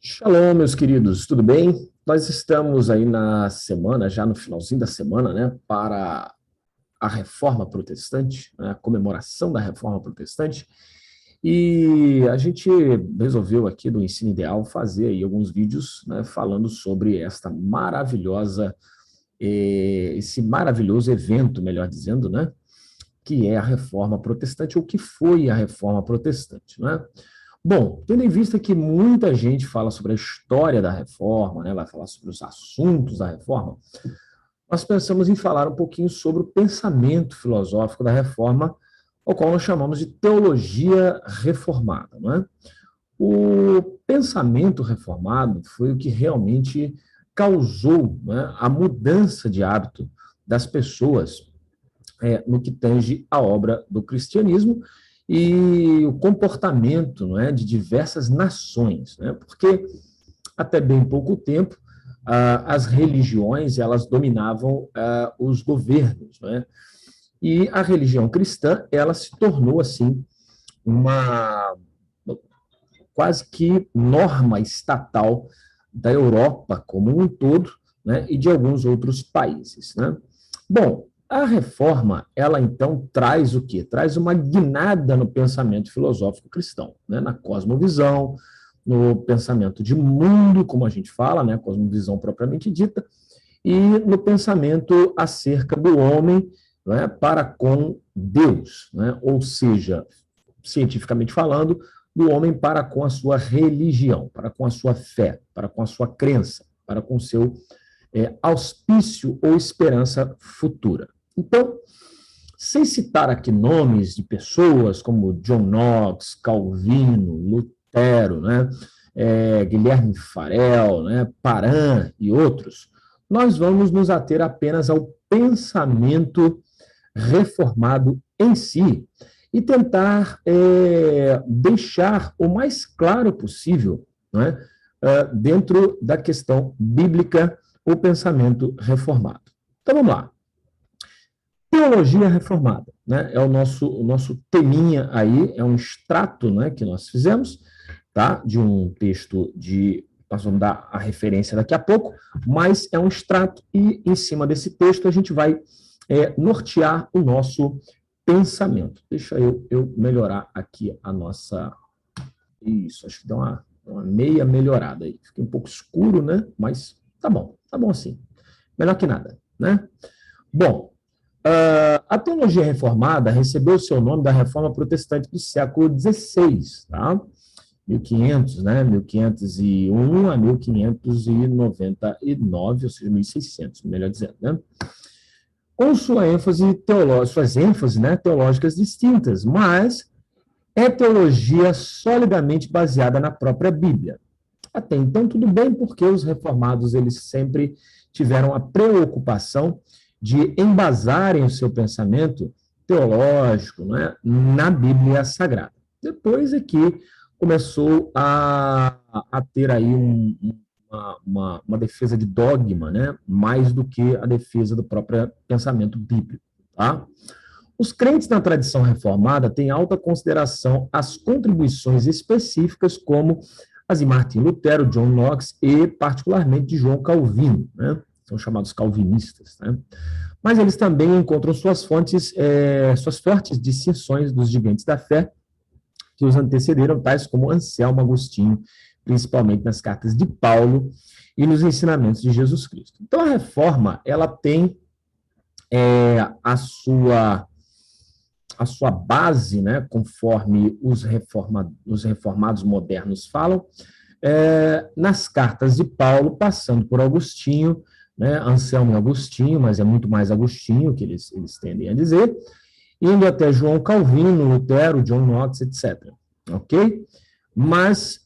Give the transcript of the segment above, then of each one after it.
Shalom, meus queridos, tudo bem? Nós estamos aí na semana, já no finalzinho da semana, né, para a Reforma Protestante, né, a comemoração da Reforma Protestante, e a gente resolveu aqui do Ensino Ideal fazer aí alguns vídeos, né, falando sobre esta maravilhosa, esse maravilhoso evento, melhor dizendo, né, que é a Reforma Protestante, ou que foi a Reforma Protestante, né? Bom, tendo em vista que muita gente fala sobre a história da reforma, né, vai falar sobre os assuntos da reforma, nós pensamos em falar um pouquinho sobre o pensamento filosófico da reforma, ao qual nós chamamos de teologia reformada. Não é? O pensamento reformado foi o que realmente causou, né, a mudança de hábito das pessoas no que tange a obra do cristianismo e o comportamento, não é, de diversas nações, né? Porque até bem pouco tempo as religiões elas dominavam os governos, não é? E a religião cristã ela se tornou assim uma quase que norma estatal da Europa como um todo, né, e de alguns outros países, né? Bom, a reforma, ela então traz o quê? Traz uma guinada no pensamento filosófico cristão, né? Na cosmovisão, no pensamento de mundo, como a gente fala, né? Cosmovisão propriamente dita, e no pensamento acerca do homem, né? Para com Deus, né? Ou seja, cientificamente falando, do homem para com a sua religião, para com a sua fé, para com a sua crença, para com o seu auspício ou esperança futura. Então, sem citar aqui nomes de pessoas como John Knox, Calvino, Lutero, né, Guilherme Farel, né, Paran e outros, nós vamos nos ater apenas ao pensamento reformado em si e tentar deixar o mais claro possível, né, dentro da questão bíblica, o pensamento reformado. Então, vamos lá. Teologia reformada, né? É o nosso teminha aí, é um extrato, né, que nós fizemos, tá? De um texto nós vamos dar a referência daqui a pouco, mas é um extrato e em cima desse texto a gente vai nortear o nosso pensamento. Deixa eu melhorar aqui a nossa... Isso, acho que dá uma meia melhorada aí. Fica um pouco escuro, né? Mas tá bom assim. Melhor que nada, né? Bom, a teologia reformada recebeu o seu nome da reforma protestante do século XVI, tá? 1500, né? 1501 a 1599, ou seja, 1600, melhor dizendo, né? Com sua ênfase teológica, suas ênfases, né, teológicas distintas, mas é teologia solidamente baseada na própria Bíblia. Até então, tudo bem, porque os reformados eles sempre tiveram a preocupação de embasarem o seu pensamento teológico, né, na Bíblia Sagrada. Depois é que começou a ter aí uma defesa de dogma, né, mais do que a defesa do próprio pensamento bíblico. Tá? Os crentes na tradição reformada têm alta consideração às contribuições específicas, como as de Martim Lutero, John Knox e, particularmente, de João Calvino, né? São chamados calvinistas, né? Mas eles também encontram suas fortes distinções dos gigantes da fé que os antecederam, tais como Anselmo, Agostinho, principalmente nas cartas de Paulo e nos ensinamentos de Jesus Cristo. Então, a reforma, ela tem a sua base, né, conforme os reformados modernos falam, nas cartas de Paulo, passando por Agostinho, né, Anselmo e Agostinho, mas é muito mais Agostinho que eles tendem a dizer, indo até João Calvino, Lutero, John Knox, etc. Ok? Mas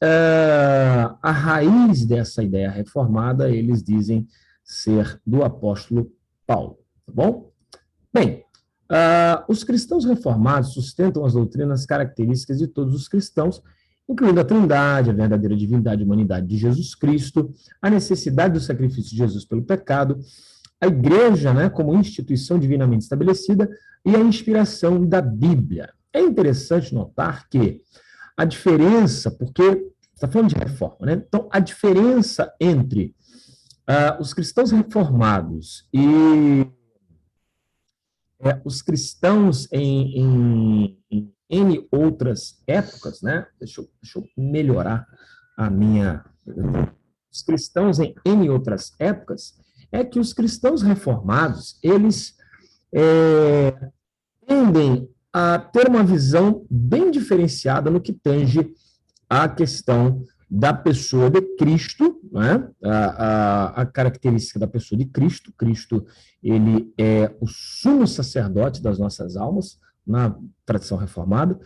a raiz dessa ideia reformada, eles dizem ser do apóstolo Paulo. Tá bom? Bem, os cristãos reformados sustentam as doutrinas características de todos os cristãos, incluindo a Trindade, a verdadeira divindade e humanidade de Jesus Cristo, a necessidade do sacrifício de Jesus pelo pecado, a igreja, né, como instituição divinamente estabelecida e a inspiração da Bíblia. É interessante notar que a diferença, porque está falando de reforma, né? Então, a diferença entre os cristãos reformados e os cristãos em N outras épocas, né? Deixa eu melhorar a minha. Os cristãos em N outras épocas, é que os cristãos reformados, eles tendem a ter uma visão bem diferenciada no que tange a questão da pessoa de Cristo, né? A característica da pessoa de Cristo. Cristo, ele é o sumo sacerdote das nossas almas, na tradição reformada.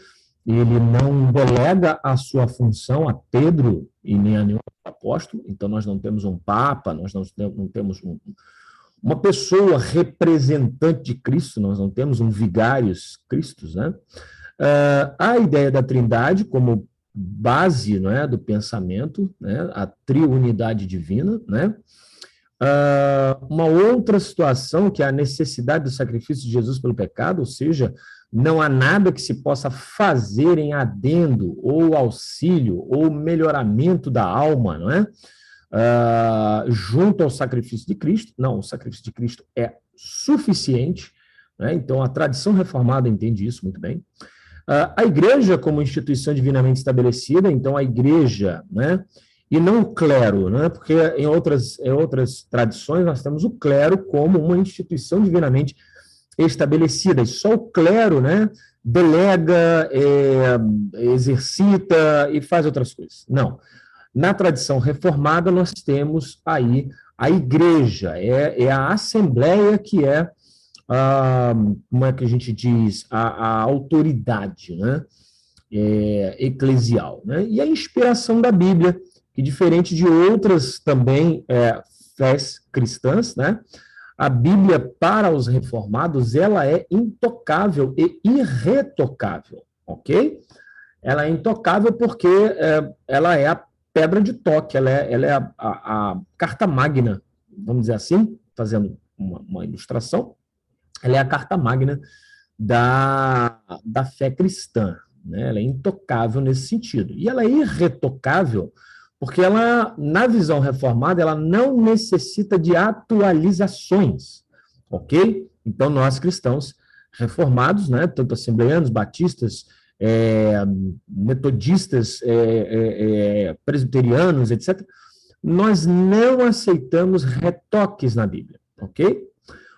Ele não delega a sua função a Pedro e nem a nenhum apóstolo, então nós não temos um papa, nós não temos uma pessoa representante de Cristo, nós não temos um vigários Cristos, né? A ideia da Trindade como base, não é, do pensamento, né, a triunidade divina, né? Uma outra situação que é a necessidade do sacrifício de Jesus pelo pecado, ou seja, não há nada que se possa fazer em adendo ou auxílio ou melhoramento da alma, não é? Junto ao sacrifício de Cristo. Não, o sacrifício de Cristo é suficiente, né? Então a tradição reformada entende isso muito bem. A igreja como instituição divinamente estabelecida, então a igreja, né, e não o clero, né, porque em outras tradições nós temos o clero como uma instituição divinamente estabelecida, e só o clero, né, delega, exercita e faz outras coisas. Não. Na tradição reformada nós temos aí a igreja, é a assembleia que é como é que a gente diz, a autoridade, né, eclesial, né, e a inspiração da Bíblia, que diferente de outras também fés cristãs, né, a Bíblia para os reformados, ela é intocável e irretocável, ok? Ela é intocável porque ela é a pedra de toque, ela é a carta magna, vamos dizer assim, fazendo uma ilustração, ela é a carta magna da fé cristã, né? Ela é intocável nesse sentido. E ela é irretocável porque ela, na visão reformada, ela não necessita de atualizações, ok? Então, nós cristãos reformados, né, tanto assembleianos, batistas, metodistas, presbiterianos, etc., nós não aceitamos retoques na Bíblia, ok?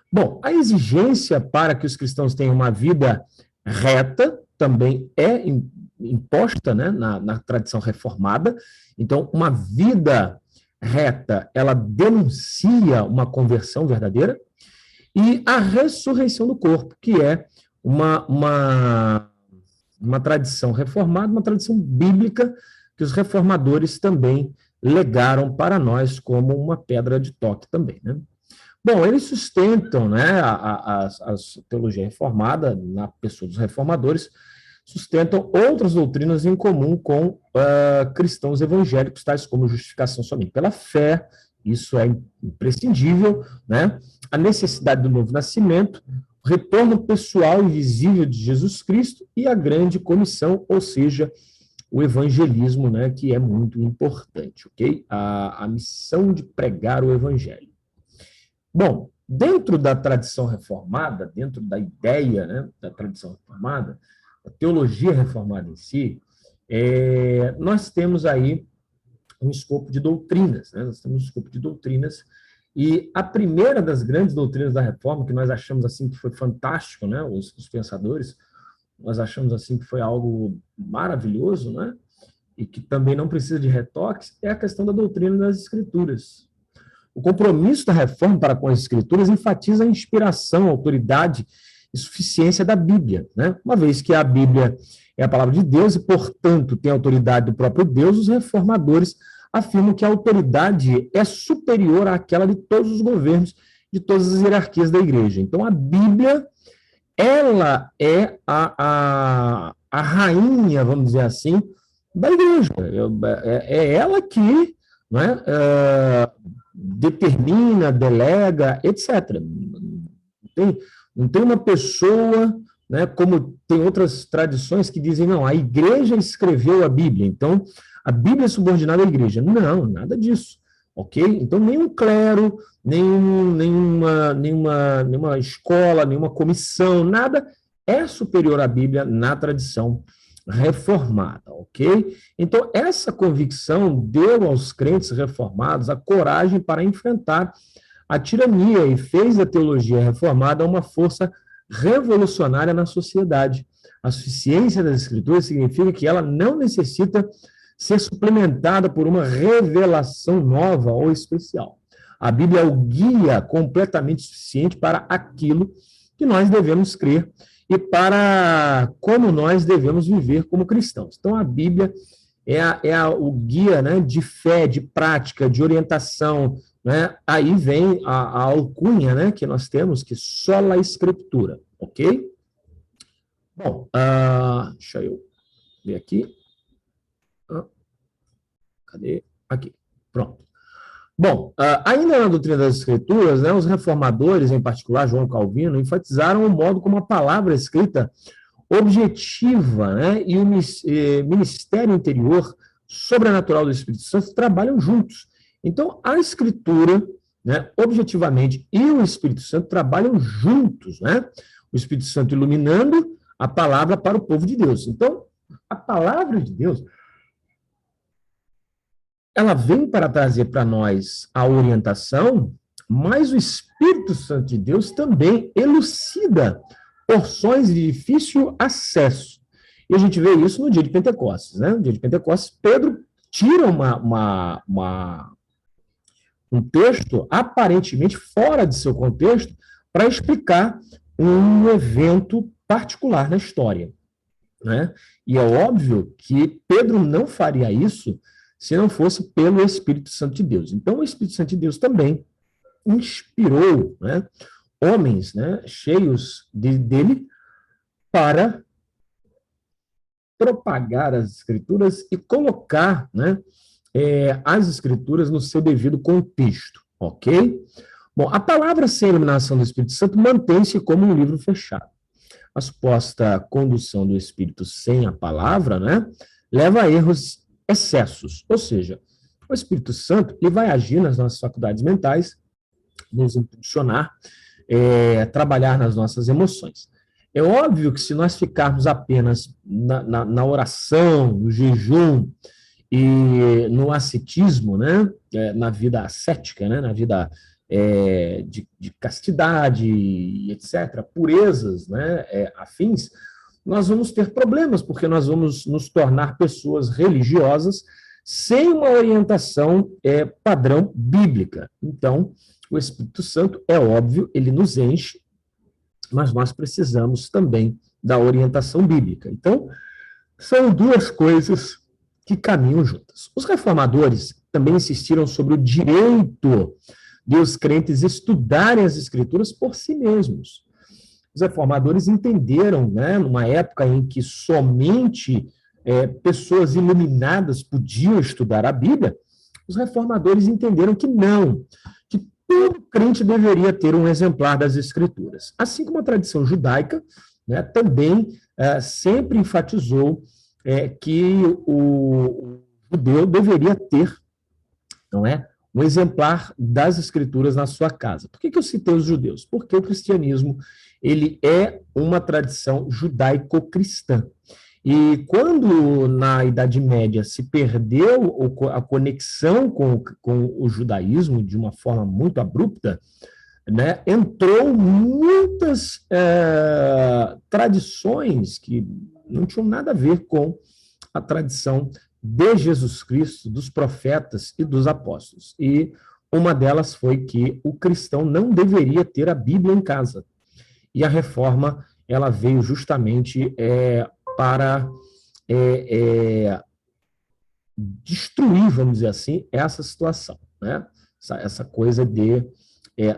Bom, a exigência para que os cristãos tenham uma vida reta também é imposta, né, na tradição reformada. Então, uma vida reta, ela denuncia uma conversão verdadeira, e a ressurreição do corpo, que é uma tradição reformada, uma tradição bíblica, que os reformadores também legaram para nós como uma pedra de toque também, né? Bom, eles sustentam, né, a teologia reformada, na pessoa dos reformadores, sustentam outras doutrinas em comum com cristãos evangélicos, tais como justificação somente pela fé, isso é imprescindível, né? A necessidade do novo nascimento, o retorno pessoal e visível de Jesus Cristo e a grande comissão, ou seja, o evangelismo, né, que é muito importante, ok? A missão de pregar o evangelho. Bom, dentro da tradição reformada, dentro da ideia, né, da tradição reformada, a teologia reformada em si, nós temos aí um escopo de doutrinas, né? Nós temos um escopo de doutrinas, e a primeira das grandes doutrinas da reforma, que nós achamos assim que foi fantástico, né, os pensadores, nós achamos assim que foi algo maravilhoso, né, e que também não precisa de retoques, é a questão da doutrina das escrituras. O compromisso da reforma para com as escrituras enfatiza a inspiração, a autoridade e suficiência da Bíblia, né? Uma vez que a Bíblia é a palavra de Deus e, portanto, tem a autoridade do próprio Deus, os reformadores afirmam que a autoridade é superior àquela de todos os governos, de todas as hierarquias da igreja. Então, a Bíblia, ela é a rainha, vamos dizer assim, da igreja. É ela que, não é, determina, delega, etc. Não tem uma pessoa né? Como tem outras tradições que dizem, não, a igreja escreveu a Bíblia, então a Bíblia é subordinada à igreja. Não, nada disso, ok? Então nenhum clero, nenhuma escola, nenhuma comissão, nada é superior à Bíblia na tradição reformada, ok? Então essa convicção deu aos crentes reformados a coragem para enfrentar a tirania e fez da teologia reformada uma força revolucionária na sociedade. A suficiência das Escrituras significa que ela não necessita ser suplementada por uma revelação nova ou especial. A Bíblia é o guia completamente suficiente para aquilo que nós devemos crer e para como nós devemos viver como cristãos. Então, a Bíblia o guia, né, de fé, de prática, de orientação, né? Aí vem a alcunha, né, que nós temos, que sola a escritura, ok? Bom, deixa eu ver aqui. Cadê? Aqui, pronto. Bom, ainda na doutrina das escrituras, né, os reformadores, em particular João Calvino, enfatizaram o modo como a palavra escrita objetiva, né, e o ministério interior sobrenatural do Espírito Santo trabalham juntos. Então, a Escritura, né, objetivamente, e o Espírito Santo trabalham juntos, né? O Espírito Santo iluminando a palavra para o povo de Deus. Então, a palavra de Deus, ela vem para trazer para nós a orientação, mas o Espírito Santo de Deus também elucida porções de difícil acesso. E a gente vê isso no dia de Pentecostes, né? No dia de Pentecostes, Pedro tira um texto aparentemente fora de seu contexto para explicar um evento particular na história, né? E é óbvio que Pedro não faria isso se não fosse pelo Espírito Santo de Deus. Então, o Espírito Santo de Deus também inspirou, né, homens, né, cheios dele para propagar as Escrituras e colocar, né, as Escrituras no seu devido contexto, ok? Bom, a palavra sem iluminação do Espírito Santo mantém-se como um livro fechado. A suposta condução do Espírito sem a palavra, né, leva a erros, excessos, ou seja, o Espírito Santo ele vai agir nas nossas faculdades mentais, nos impulsionar, trabalhar nas nossas emoções. É óbvio que se nós ficarmos apenas na oração, no jejum e no ascetismo, né, na vida ascética, né, na vida de castidade, etc., purezas, né, afins, nós vamos ter problemas, porque nós vamos nos tornar pessoas religiosas sem uma orientação padrão bíblica. Então, o Espírito Santo, é óbvio, ele nos enche, mas nós precisamos também da orientação bíblica. Então, são duas coisas que caminham juntas. Os reformadores também insistiram sobre o direito de os crentes estudarem as Escrituras por si mesmos. Os reformadores entenderam, né, numa época em que somente pessoas iluminadas podiam estudar a Bíblia, os reformadores entenderam que não, que todo crente deveria ter um exemplar das Escrituras. Assim como a tradição judaica, né, também sempre enfatizou que o judeu deveria ter, não é, um exemplar das Escrituras na sua casa. Por que eu citei os judeus? Porque o cristianismo ele é uma tradição judaico-cristã. E quando, na Idade Média, se perdeu a conexão com o judaísmo de uma forma muito abrupta, né, entrou muitas tradições que não tinham nada a ver com a tradição de Jesus Cristo, dos profetas e dos apóstolos. E uma delas foi que o cristão não deveria ter a Bíblia em casa. E a reforma ela veio justamente para destruir, vamos dizer assim, essa situação, né? Essa coisa de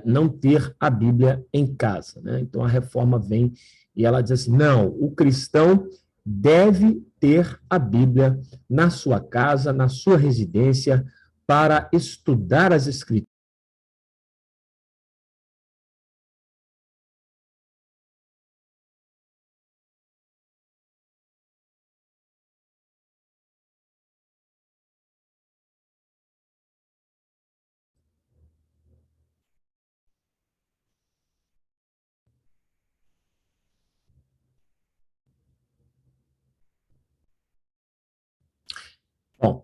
não ter a Bíblia em casa, né? Então a reforma vem e ela diz assim: não, o cristão deve ter a Bíblia na sua casa, na sua residência, para estudar as Escrituras. Bom,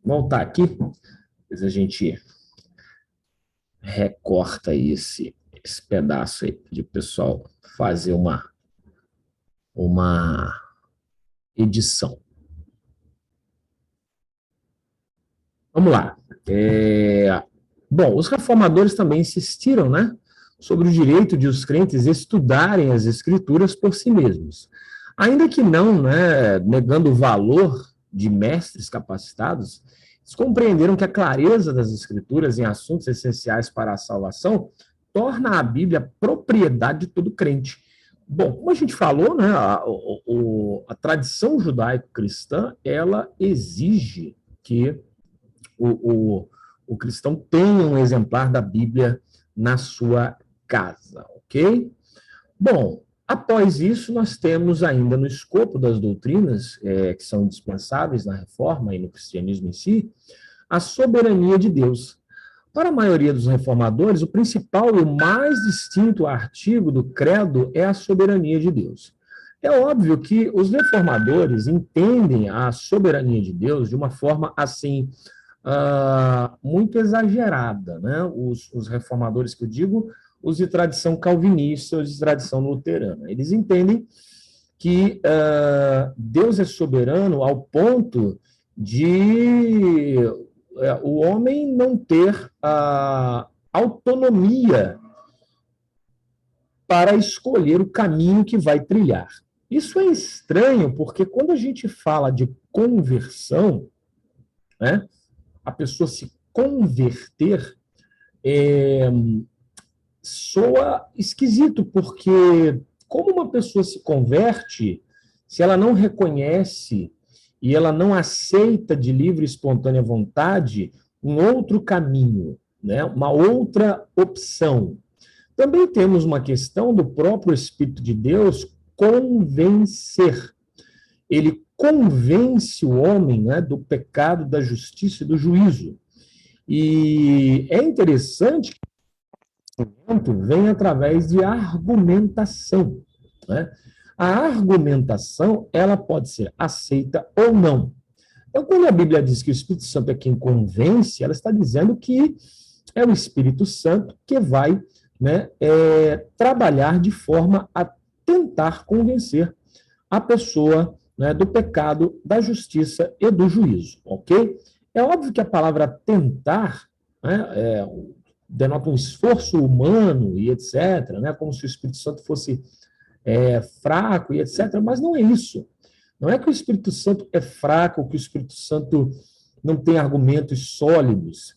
voltar aqui, depois a gente recorta aí esse pedaço aí, de o pessoal fazer uma edição. Vamos lá. Bom, os reformadores também insistiram, né, sobre o direito de os crentes estudarem as escrituras por si mesmos. Ainda que não, né, negando o valor de mestres capacitados, eles compreenderam que a clareza das escrituras em assuntos essenciais para a salvação torna a Bíblia propriedade de todo crente. Bom, como a gente falou, né, a tradição judaico-cristã, ela exige que o, o, o cristão tenha um exemplar da Bíblia na sua casa, ok? Bom, após isso, nós temos ainda no escopo das doutrinas, que são indispensáveis na reforma e no cristianismo em si, a soberania de Deus. Para a maioria dos reformadores, o principal e o mais distinto artigo do credo é a soberania de Deus. É óbvio que os reformadores entendem a soberania de Deus de uma forma assim muito exagerada, né? Os reformadores que eu digo, os de tradição calvinista, os de tradição luterana, eles entendem que Deus é soberano ao ponto de o homem não ter autonomia para escolher o caminho que vai trilhar. Isso é estranho, porque quando a gente fala de conversão, né, a pessoa se converter, soa esquisito, porque como uma pessoa se converte, se ela não reconhece e ela não aceita de livre e espontânea vontade um outro caminho, né, uma outra opção. Também temos uma questão do próprio Espírito de Deus convencer. Ele convence o homem, né, do pecado, da justiça e do juízo. E é interessante que o conhecimento vem através de argumentação, né? A argumentação, ela pode ser aceita ou não. Então, quando a Bíblia diz que o Espírito Santo é quem convence, ela está dizendo que é o Espírito Santo que vai, né, trabalhar de forma a tentar convencer a pessoa, né, do pecado, da justiça e do juízo, ok? É óbvio que a palavra tentar, né, denota um esforço humano e etc., né, como se o Espírito Santo fosse fraco e etc., mas não é isso. Não é que o Espírito Santo é fraco, que o Espírito Santo não tem argumentos sólidos.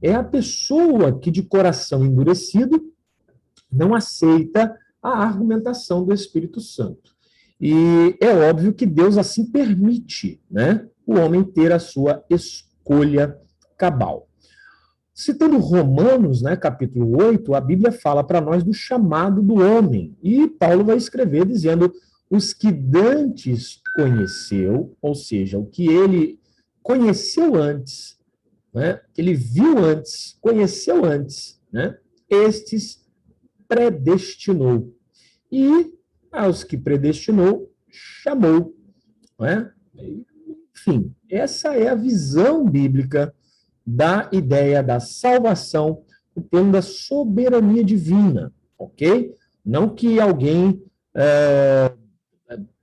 É a pessoa que, de coração endurecido, não aceita a argumentação do Espírito Santo. E é óbvio que Deus assim permite, né, o homem ter a sua escolha cabal. Citando Romanos, né, capítulo 8, a Bíblia fala para nós do chamado do homem. E Paulo vai escrever dizendo: os que dantes conheceu, ou seja, o que ele conheceu antes, né, que ele viu antes, conheceu antes, né, estes predestinou. E aos que predestinou, chamou. Não é? Enfim, essa é a visão bíblica da ideia da salvação, o plano da soberania divina, ok? Não que alguém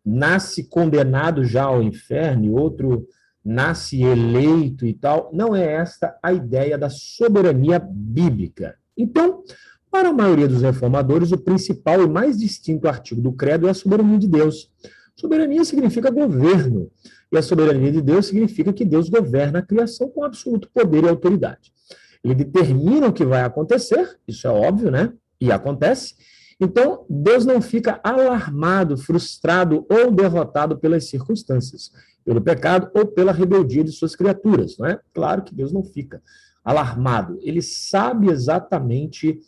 nasce condenado já ao inferno e outro nasce eleito e tal. Não é esta a ideia da soberania bíblica. Então, para a maioria dos reformadores, o principal e mais distinto artigo do credo é a soberania de Deus. Soberania significa governo, e a soberania de Deus significa que Deus governa a criação com absoluto poder e autoridade. Ele determina o que vai acontecer, isso é óbvio, né? E acontece. Então, Deus não fica alarmado, frustrado ou derrotado pelas circunstâncias, pelo pecado ou pela rebeldia de suas criaturas, não é? Claro que Deus não fica alarmado, ele sabe exatamente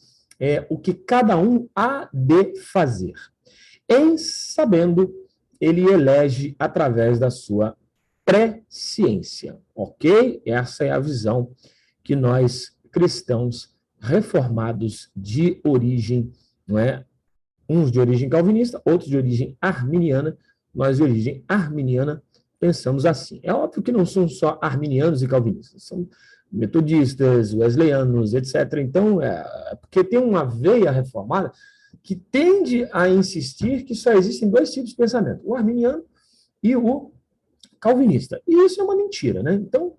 o que cada um há de fazer. Em sabendo, ele elege através da sua presciência, ok? Essa é a visão que nós, cristãos reformados de origem, não é? Uns de origem calvinista, outros de origem arminiana, nós de origem arminiana pensamos assim. É óbvio que não são só arminianos e calvinistas, são metodistas, wesleyanos, etc. Então, porque tem uma veia reformada que tende a insistir que só existem dois tipos de pensamento, o arminiano e o calvinista. E isso é uma mentira, né? Então,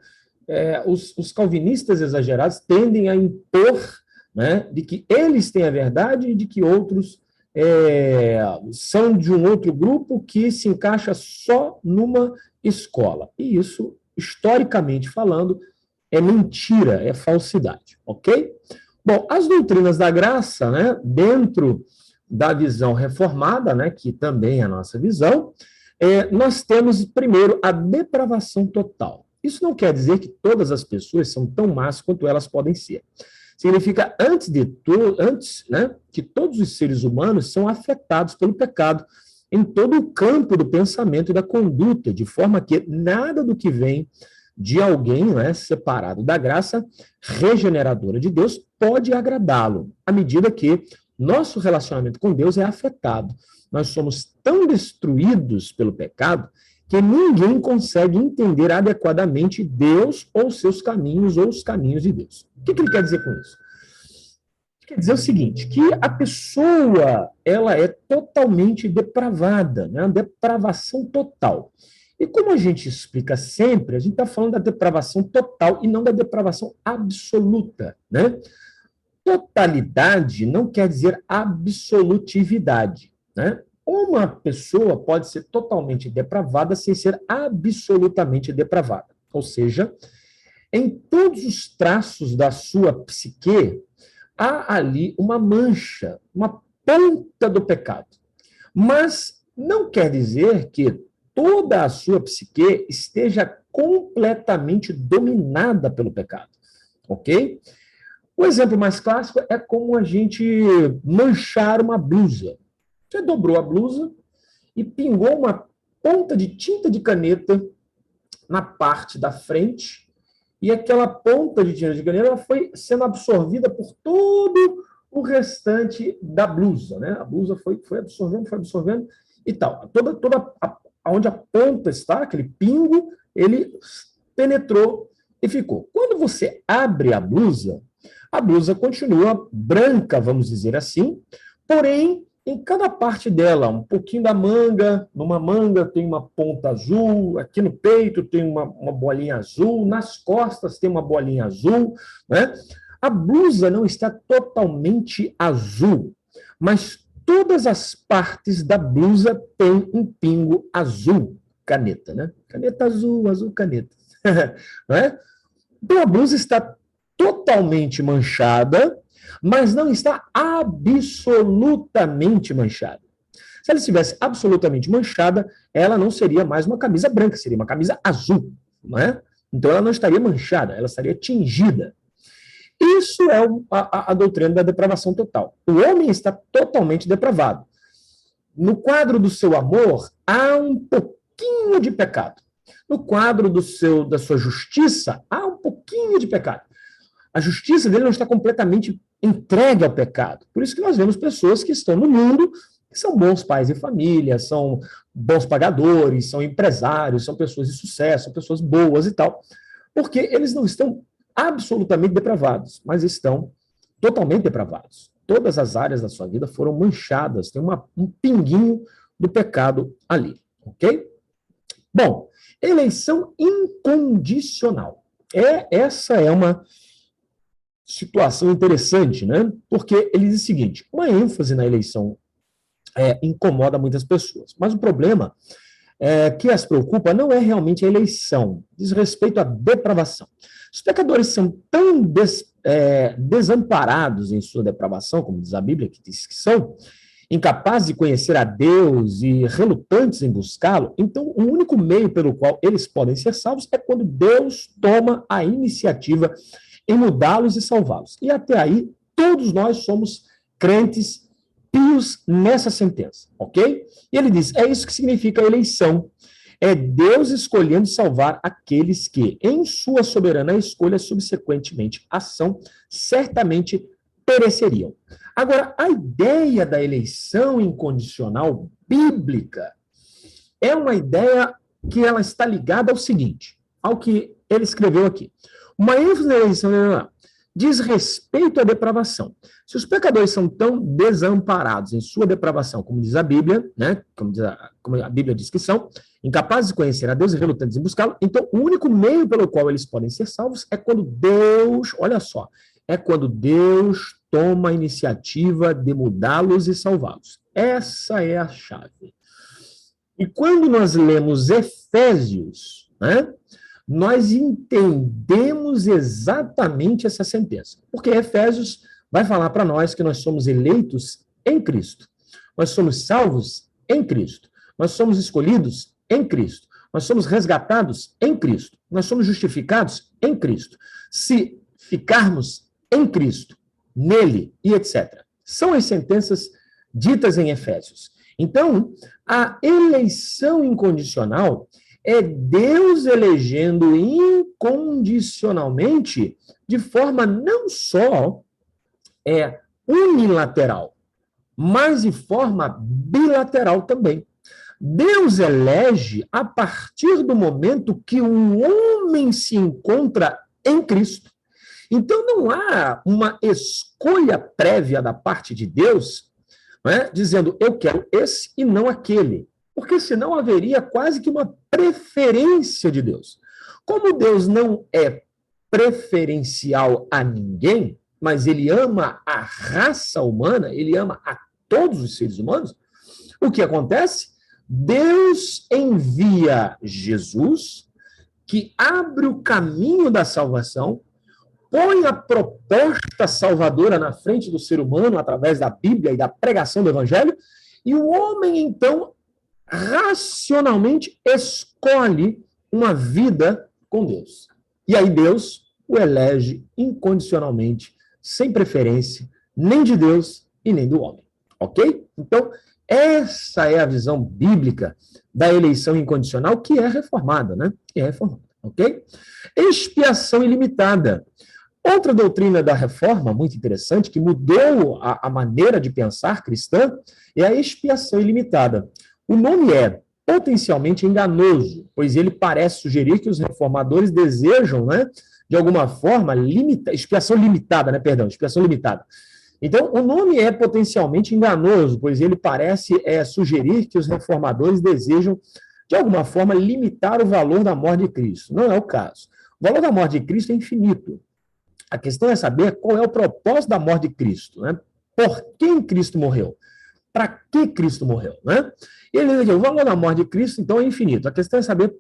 os calvinistas exagerados tendem a impor, né, de que eles têm a verdade e de que outros são de um outro grupo que se encaixa só numa escola. E isso, historicamente falando, é mentira, é falsidade, ok? Bom, as doutrinas da graça, né, dentro da visão reformada, né, que também é a nossa visão, nós temos, primeiro, a depravação total. Isso não quer dizer que todas as pessoas são tão más quanto elas podem ser. Significa, antes, né, que todos os seres humanos são afetados pelo pecado em todo o campo do pensamento e da conduta, de forma que nada do que vem de alguém, né, separado da graça regeneradora de Deus pode agradá-lo, à medida que nosso relacionamento com Deus é afetado. Nós somos tão destruídos pelo pecado que ninguém consegue entender adequadamente Deus ou seus caminhos ou os caminhos de Deus. O que ele quer dizer com isso? Quer dizer o seguinte, que a pessoa, ela é totalmente depravada, né? Uma depravação total. E como a gente explica sempre, a gente está falando da depravação total e não da depravação absoluta, né? Totalidade não quer dizer absolutividade, né? Uma pessoa pode ser totalmente depravada sem ser absolutamente depravada. Ou seja, em todos os traços da sua psique, há ali uma mancha, uma ponta do pecado. Mas não quer dizer que toda a sua psique esteja completamente dominada pelo pecado, ok? O exemplo mais clássico é como a gente manchar uma blusa. Você dobrou a blusa e pingou uma ponta de tinta de caneta na parte da frente, e aquela ponta de tinta de caneta foi sendo absorvida por todo o restante da blusa, né? A blusa foi absorvendo e tal. Onde a ponta está, aquele pingo, ele penetrou e ficou. Quando você abre a blusa continua branca, vamos dizer assim, porém, em cada parte dela, um pouquinho da manga, numa manga tem uma ponta azul, aqui no peito tem uma bolinha azul, nas costas tem uma bolinha azul, né? A blusa não está totalmente azul, mas todas as partes da blusa têm um pingo azul, caneta, né? Caneta azul, azul caneta. Né? Então a blusa está totalmente manchada, mas não está absolutamente manchada. Se ela estivesse absolutamente manchada, ela não seria mais uma camisa branca, seria uma camisa azul, não é? Então ela não estaria manchada, ela estaria tingida. Isso é a doutrina da depravação total. O homem está totalmente depravado. No quadro do seu amor, há um pouquinho de pecado. No quadro da sua justiça, há um pouquinho de pecado. A justiça dele não está completamente entregue ao pecado. Por isso que nós vemos pessoas que estão no mundo, que são bons pais de família, são bons pagadores, são empresários, são pessoas de sucesso, são pessoas boas e tal. Porque eles não estão absolutamente depravados, mas estão totalmente depravados. Todas as áreas da sua vida foram manchadas, tem um pinguinho do pecado ali, ok? Bom, eleição incondicional. Essa é uma situação interessante, né? Porque ele diz o seguinte, uma ênfase na eleição incomoda muitas pessoas, mas o problema que as preocupa não é realmente a eleição, diz respeito à depravação. Os pecadores são tão desamparados em sua depravação, como diz a Bíblia, que diz que são, incapazes de conhecer a Deus e relutantes em buscá-lo, então o único meio pelo qual eles podem ser salvos é quando Deus toma a iniciativa em mudá-los e salvá-los. E até aí, todos nós somos crentes pios nessa sentença, ok? E ele diz, é isso que significa a eleição. É Deus escolhendo salvar aqueles que, em sua soberana escolha, subsequentemente ação, certamente pereceriam. Agora, a ideia da eleição incondicional bíblica é uma ideia que ela está ligada ao seguinte, ao que ele escreveu aqui. Uma ênfase da eleição diz respeito à depravação. Se os pecadores são tão desamparados em sua depravação, como diz a Bíblia, né, como a Bíblia diz que são, incapazes de conhecer a Deus e relutantes em buscá-lo, então o único meio pelo qual eles podem ser salvos é quando Deus, olha só, é quando Deus toma a iniciativa de mudá-los e salvá-los. Essa é a chave. E quando nós lemos Efésios, né, nós entendemos exatamente essa sentença. Porque Efésios vai falar para nós que nós somos eleitos em Cristo. Nós somos salvos em Cristo. Nós somos escolhidos em Cristo. Nós somos resgatados em Cristo. Nós somos justificados em Cristo. Se ficarmos em Cristo, nele e etc. São as sentenças ditas em Efésios. Então, a eleição incondicional é Deus elegendo incondicionalmente de forma não só unilateral, mas de forma bilateral também. Deus elege a partir do momento que o homem se encontra em Cristo. Então, não há uma escolha prévia da parte de Deus, né, dizendo, eu quero esse e não aquele. Porque senão haveria quase que uma preferência de Deus. Como Deus não é preferencial a ninguém, mas ele ama a raça humana, ele ama a todos os seres humanos, o que acontece? Deus envia Jesus, que abre o caminho da salvação, põe a proposta salvadora na frente do ser humano através da Bíblia e da pregação do Evangelho, e o homem, então, racionalmente escolhe uma vida com Deus. E aí Deus o elege incondicionalmente, sem preferência, nem de Deus e nem do homem. Ok? Então, essa é a visão bíblica da eleição incondicional que é reformada, né? Que é reformada, ok? Expiação ilimitada. Outra doutrina da reforma, muito interessante, que mudou a maneira de pensar cristã, é a expiação ilimitada. O nome é potencialmente enganoso, pois ele parece sugerir que os reformadores desejam, né, de alguma forma, expiação limitada. Então, o nome é potencialmente enganoso, pois ele parece sugerir que os reformadores desejam, de alguma forma, limitar o valor da morte de Cristo. Não é o caso. O valor da morte de Cristo é infinito. A questão é saber qual é o propósito da morte de Cristo, né? Por quem Cristo morreu? Para que Cristo morreu, né? Ele diz, o valor da morte de Cristo, então, é infinito. A questão é saber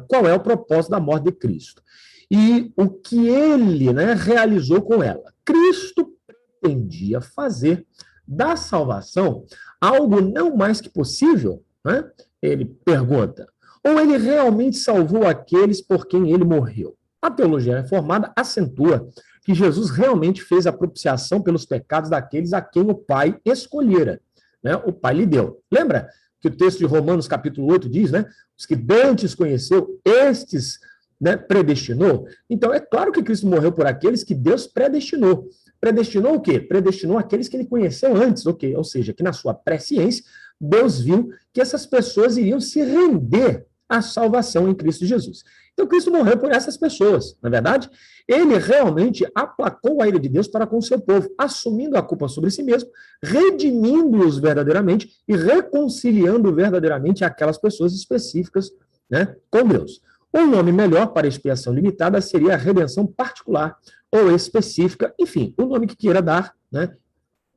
qual é o propósito da morte de Cristo. E o que ele, né, realizou com ela. Cristo pretendia fazer da salvação algo não mais que possível, né? Ele pergunta, ou ele realmente salvou aqueles por quem ele morreu? A teologia reformada acentua que Jesus realmente fez a propiciação pelos pecados daqueles a quem o Pai escolhera, né? O Pai lhe deu. Lembra que o texto de Romanos, capítulo 8, diz, né? Os que dantes conheceu, estes, né, predestinou. Então, é claro que Cristo morreu por aqueles que Deus predestinou. Predestinou o quê? Predestinou aqueles que ele conheceu antes, ok? Ou seja, que na sua presciência, Deus viu que essas pessoas iriam se render à salvação em Cristo Jesus. Então, Cristo morreu por essas pessoas, na verdade. Ele realmente aplacou a ira de Deus para com o seu povo, assumindo a culpa sobre si mesmo, redimindo-os verdadeiramente e reconciliando verdadeiramente aquelas pessoas específicas, né, com Deus. Um nome melhor para expiação limitada seria a redenção particular ou específica, enfim, o nome que queira dar, né,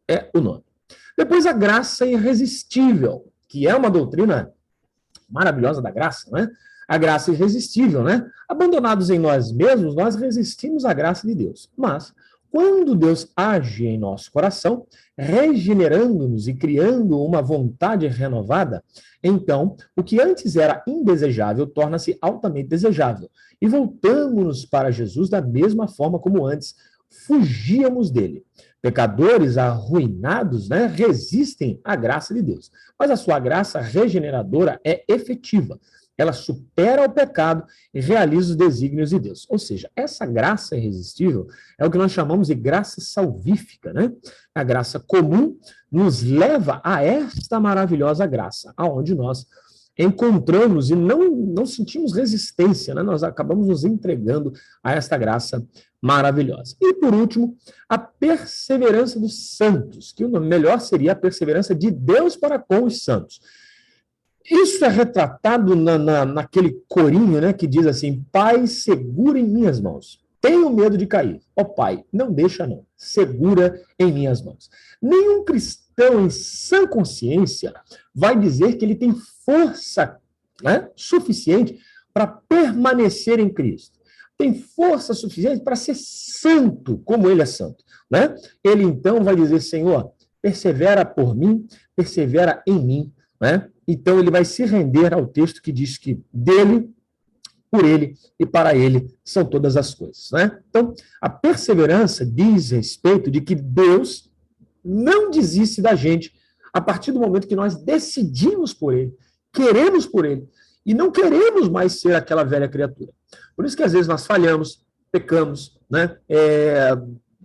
é o nome. Depois, a graça irresistível, que é uma doutrina maravilhosa da graça, né? A graça irresistível, né? Abandonados em nós mesmos, nós resistimos à graça de Deus. Mas, quando Deus age em nosso coração, regenerando-nos e criando uma vontade renovada, então, o que antes era indesejável torna-se altamente desejável. E voltamos para Jesus da mesma forma como antes fugíamos dele. Pecadores arruinados, né, resistem à graça de Deus. Mas a sua graça regeneradora é efetiva. Ela supera o pecado e realiza os desígnios de Deus. Ou seja, essa graça irresistível é o que nós chamamos de graça salvífica, né? A graça comum nos leva a esta maravilhosa graça, aonde nós encontramos e não sentimos resistência, né? Nós acabamos nos entregando a esta graça maravilhosa. E, por último, a perseverança dos santos, que o nome melhor seria a perseverança de Deus para com os santos. Isso é retratado naquele corinho, né, que diz assim: Pai, segura em minhas mãos. Tenho medo de cair. Ó Pai, não deixa não. Segura em minhas mãos. Nenhum cristão em sã consciência vai dizer que ele tem força, né, suficiente para permanecer em Cristo. Tem força suficiente para ser santo, como ele é santo, né? Ele então vai dizer: Senhor, persevera por mim, persevera em mim, né? Então ele vai se render ao texto que diz que dele, por ele e para ele são todas as coisas, né? Então, a perseverança diz respeito de que Deus não desiste da gente a partir do momento que nós decidimos por ele, queremos por ele, e não queremos mais ser aquela velha criatura. Por isso que às vezes nós falhamos, pecamos, né?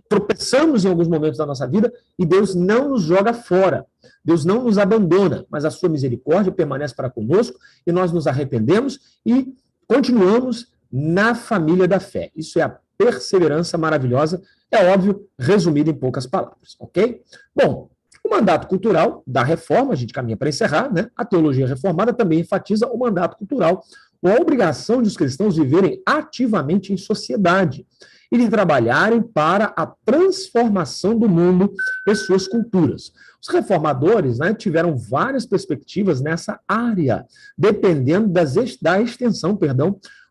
Tropeçamos em alguns momentos da nossa vida e Deus não nos joga fora. Deus não nos abandona, mas a sua misericórdia permanece para conosco e nós nos arrependemos e continuamos na família da fé. Isso é a perseverança maravilhosa, é óbvio, resumida em poucas palavras, ok? Bom, o mandato cultural da reforma, a gente caminha para encerrar, né? A teologia reformada também enfatiza o mandato cultural, a obrigação de os cristãos viverem ativamente em sociedade e de trabalharem para a transformação do mundo e suas culturas. Os reformadores, né, tiveram várias perspectivas nessa área, dependendo da extensão,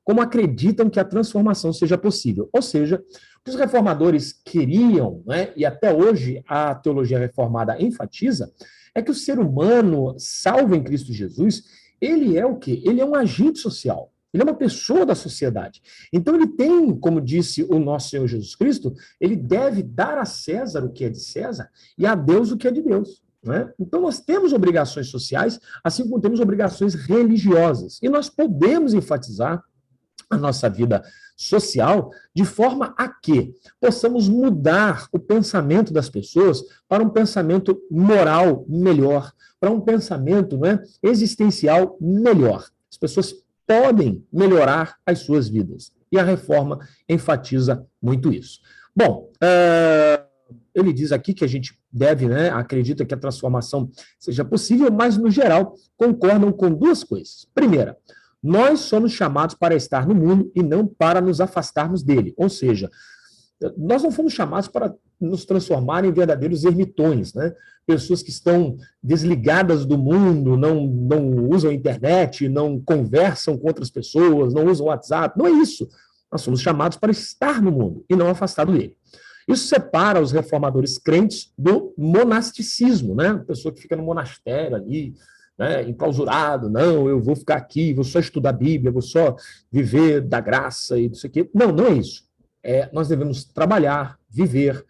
como acreditam que a transformação seja possível. Ou seja, o que os reformadores queriam, né, e até hoje a teologia reformada enfatiza, é que o ser humano, salvo em Cristo Jesus, ele é o quê? Ele é um agente social. Ele é uma pessoa da sociedade. Então ele tem, como disse o nosso Senhor Jesus Cristo, ele deve dar a César o que é de César e a Deus o que é de Deus. Né? Então nós temos obrigações sociais, assim como temos obrigações religiosas. E nós podemos enfatizar a nossa vida social de forma a que possamos mudar o pensamento das pessoas para um pensamento moral melhor, para um pensamento, né, existencial melhor. As pessoas podem melhorar as suas vidas. E a reforma enfatiza muito isso. Bom, ele diz aqui que a gente deve, né, acredita que a transformação seja possível, mas, no geral, concordam com duas coisas. Primeira, nós somos chamados para estar no mundo e não para nos afastarmos dele. Ou seja, nós não fomos chamados para nos transformar em verdadeiros ermitões, né? Pessoas que estão desligadas do mundo, não usam a internet, não conversam com outras pessoas, não usam o WhatsApp. Não é isso. Nós somos chamados para estar no mundo e não afastado dele. Isso separa os reformadores crentes do monasticismo, né? A pessoa que fica no monastério ali, né, enclausurado, não, eu vou ficar aqui, vou só estudar a Bíblia, vou só viver da graça e isso aqui. Não, não é isso. Nós devemos trabalhar, viver,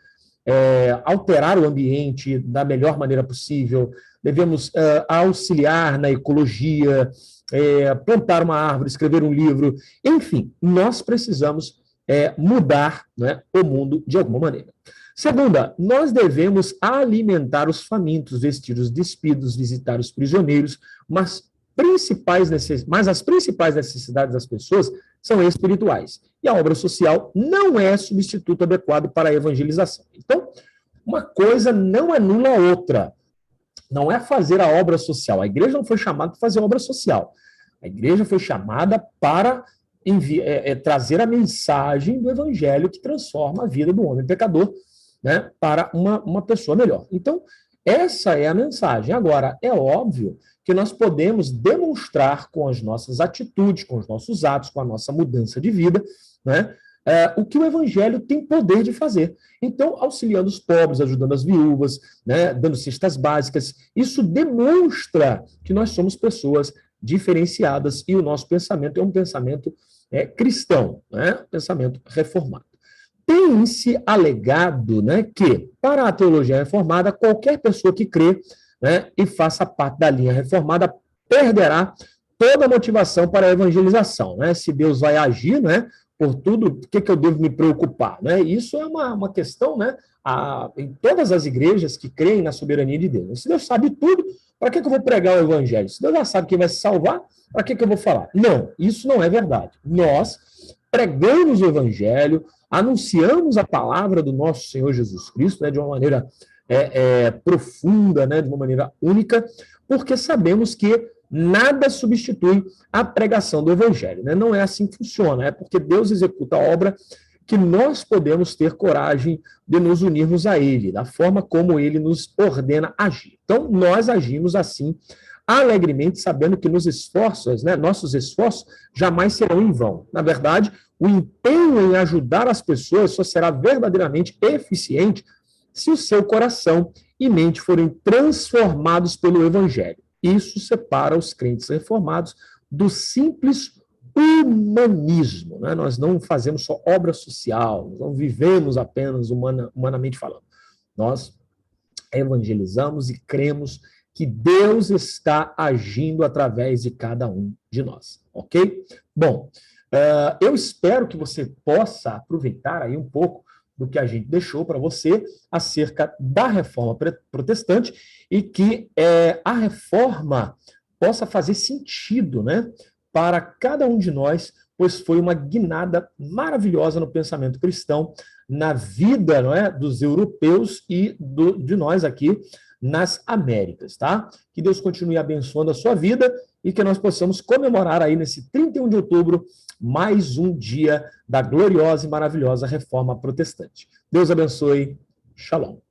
alterar o ambiente da melhor maneira possível, devemos auxiliar na ecologia, plantar uma árvore, escrever um livro, enfim, nós precisamos mudar, né, o mundo de alguma maneira. Segunda, nós devemos alimentar os famintos, vestir os despidos, visitar os prisioneiros, mas as principais necessidades das pessoas são espirituais. E a obra social não é substituto adequado para a evangelização. Então, uma coisa não anula a outra. Não é fazer a obra social. A igreja não foi chamada para fazer obra social. A igreja foi chamada para trazer a mensagem do evangelho que transforma a vida do homem pecador, né, para uma pessoa melhor. Então, essa é a mensagem. Agora, é óbvio que nós podemos demonstrar com as nossas atitudes, com os nossos atos, com a nossa mudança de vida, né, o que o evangelho tem poder de fazer. Então, auxiliando os pobres, ajudando as viúvas, né, dando cestas básicas, isso demonstra que nós somos pessoas diferenciadas e o nosso pensamento é um pensamento cristão, né, pensamento reformado. Tem-se alegado, né, que, para a teologia reformada, qualquer pessoa que crê, né, e faça parte da linha reformada perderá toda a motivação para a evangelização. Né? Se Deus vai agir, né, por tudo, por que eu devo me preocupar? Né? Isso é uma questão, né, em todas as igrejas que creem na soberania de Deus. Se Deus sabe tudo, para que eu vou pregar o evangelho? Se Deus já sabe quem vai se salvar, para que eu vou falar? Não, isso não é verdade. Nós pregamos o evangelho, anunciamos a palavra do nosso Senhor Jesus Cristo, né, de uma maneira profunda, né, de uma maneira única, porque sabemos que nada substitui a pregação do evangelho, né? Não é assim que funciona, é porque Deus executa a obra que nós podemos ter coragem de nos unirmos a Ele, da forma como Ele nos ordena agir. Então, nós agimos assim, alegremente, sabendo que nos esforços, né, nossos esforços jamais serão em vão. Na verdade, o empenho em ajudar as pessoas só será verdadeiramente eficiente se o seu coração e mente forem transformados pelo evangelho. Isso separa os crentes reformados do simples humanismo. Né? Nós não fazemos só obra social, nós não vivemos apenas humanamente falando. Nós evangelizamos e cremos que Deus está agindo através de cada um de nós, ok? Bom, eu espero que você possa aproveitar aí um pouco do que a gente deixou para você acerca da reforma protestante e que a reforma possa fazer sentido, né, para cada um de nós, pois foi uma guinada maravilhosa no pensamento cristão, na vida, não é, dos europeus e de nós aqui nas Américas, tá? Que Deus continue abençoando a sua vida e que nós possamos comemorar aí nesse 31 de outubro mais um dia da gloriosa e maravilhosa reforma protestante. Deus abençoe. Shalom.